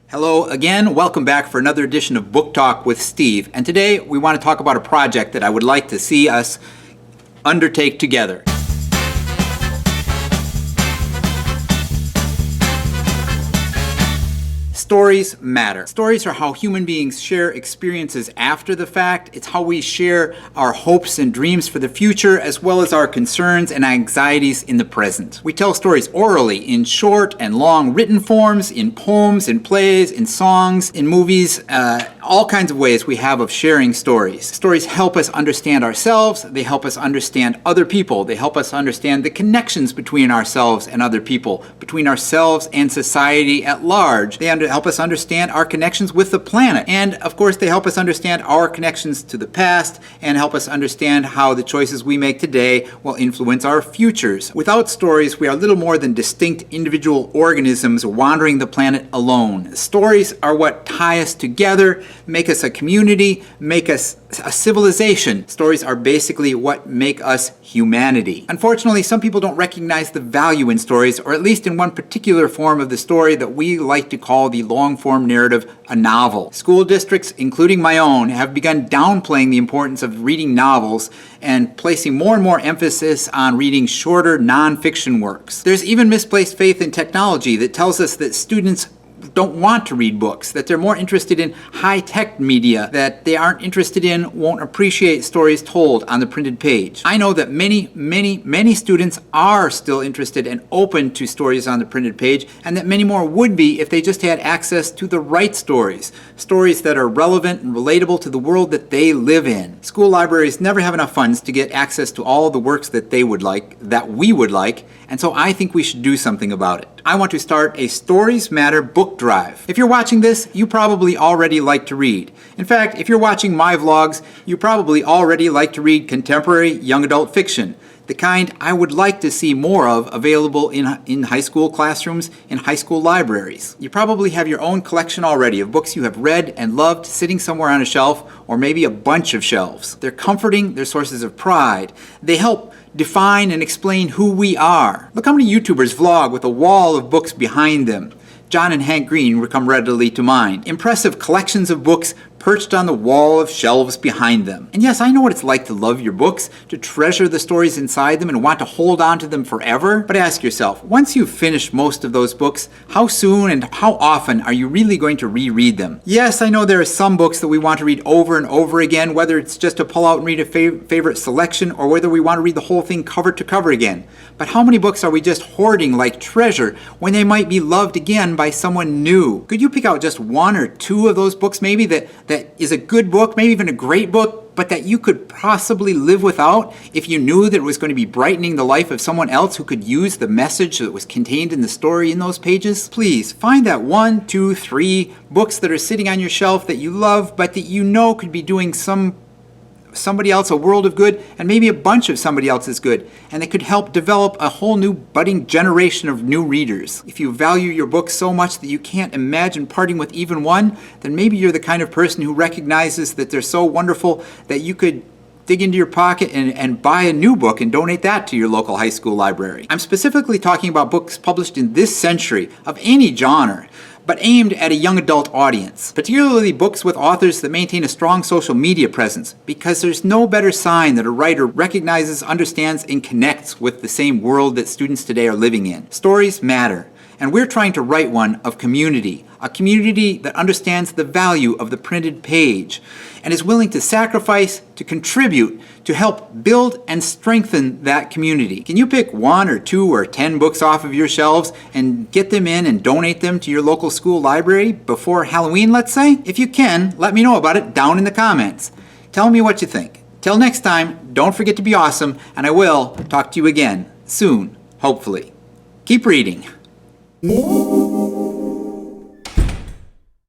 Hello again, welcome back for another edition of Book Talk with Steve. And today we want to talk about a project that I would like to see us undertake together. Stories matter. Stories are how human beings share experiences after the fact. It's how we share our hopes and dreams for the future, as well as our concerns and anxieties in the present. We tell stories orally, in short and long written forms, in poems, in plays, in songs, in movies, all kinds of ways we have of sharing stories. Stories help us understand ourselves. They help us understand other people. They help us understand the connections between ourselves and other people, between ourselves and society at large. They help us understand our connections with the planet. And of course, they help us understand our connections to the past and help us understand how the choices we make today will influence our futures. Without stories, we are little more than distinct individual organisms wandering the planet alone. Stories are what tie us together, make us a community, make us a civilization. Stories are basically what make us humanity. Unfortunately, some people don't recognize the value in stories, or at least in one particular form of the story that we like to call the long-form narrative, a novel. School districts, including my own, have begun downplaying the importance of reading novels and placing more and more emphasis on reading shorter non-fiction works. There's even misplaced faith in technology that tells us that students don't want to read books, that they're more interested in high-tech media, that they aren't interested in, won't appreciate stories told on the printed page. I know that many students are still interested and open to stories on the printed page, and that many more would be if they just had access to the right stories, stories that are relevant and relatable to the world that they live in. School libraries never have enough funds to get access to all the works that we would like, and so I think we should do something about it. I want to start a Stories Matter book drive. If you're watching this, you probably already like to read. In fact, if you're watching my vlogs, you probably already like to read contemporary young adult fiction, the kind I would like to see more of available in high school classrooms, in high school libraries. You probably have your own collection already of books you have read and loved sitting somewhere on a shelf, or maybe a bunch of shelves. They're comforting, they're sources of pride. They help define and explain who we are. Look how many YouTubers vlog with a wall of books behind them. John and Hank Green come readily to mind. Impressive collections of books perched on the wall of shelves behind them. And yes, I know what it's like to love your books, to treasure the stories inside them and want to hold on to them forever. But ask yourself, once you've finished most of those books, how soon and how often are you really going to reread them? Yes, I know there are some books that we want to read over and over again, whether it's just to pull out and read a favorite selection or whether we want to read the whole thing cover to cover again. But how many books are we just hoarding like treasure when they might be loved again by someone new? Could you pick out just one or two of those books maybe that is a good book, maybe even a great book, but that you could possibly live without if you knew that it was going to be brightening the life of someone else who could use the message that was contained in the story in those pages? Please find that 1, 2, 3 books that are sitting on your shelf that you love, but that you know could be doing somebody else a world of good, and maybe a bunch of somebody else's good, and it could help develop a whole new budding generation of new readers. If you value your books so much that you can't imagine parting with even one, then maybe you're the kind of person who recognizes that they're so wonderful that you could dig into your pocket and buy a new book and donate that to your local high school library. I'm specifically talking about books published in this century of any genre, but aimed at a young adult audience, particularly books with authors that maintain a strong social media presence, because there's no better sign that a writer recognizes, understands, and connects with the same world that students today are living in. Stories matter, and we're trying to write one of community, a community that understands the value of the printed page and is willing to sacrifice, to contribute, to help build and strengthen that community. Can you pick 1 or 2 or 10 books off of your shelves and get them in and donate them to your local school library before Halloween, let's say? If you can, let me know about it down in the comments. Tell me what you think. Till next time, don't forget to be awesome, and I will talk to you again soon, hopefully. Keep reading.